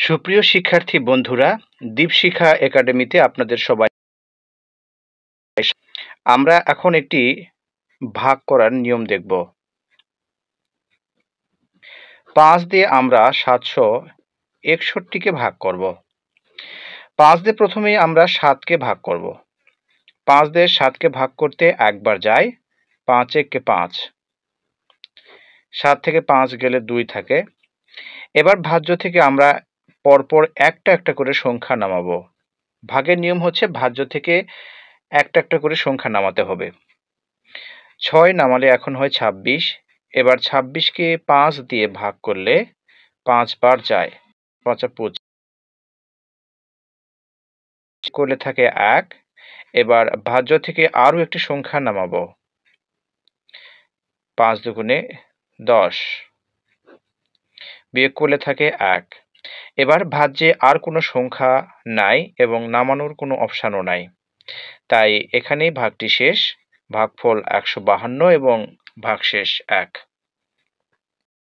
সুপ্রিয় শিক্ষার্থী বন্ধুরা, দীপশিখা একাডেমিতে আপনাদের সবাই। আমরা এখন একটি ভাগ করার নিয়ম দেখব। 5 দিয়ে আমরা 761কে ভাগ করব। 5 দিয়ে প্রথমেই আমরা 7কে ভাগ করব। 5 দিয়ে 7কে ভাগ করতে একবার যাই, 5 একে 5। 7 থেকে 5 গেলে 2 থাকে। এবার ভাজ্য থেকে আমরা পরপর একটা একটা করে সংখ্যা নামাবো। ভাগের নিয়ম হচ্ছে ভাজ্য থেকে একটা একটা করে সংখ্যা নামাতে হবে। 6 নামালে এখন হয় 26। এবার 26কে 5 দিয়ে ভাগ করলে 5 বার যায়, 5 25 করলে থাকে 1। এবার ভাজ্য থেকে আরও একটি সংখ্যা নামাবো, 5 দুগুণে 10, বিয়োগ করলে থাকে 1। এবার ভাজ্যে আর কোনো সংখ্যা নাই এবং নামানোর কোনো অপশানও নাই, তাই এখানেই ভাগটি শেষ। ভাগফল 152 এবং ভাগশেষ 1।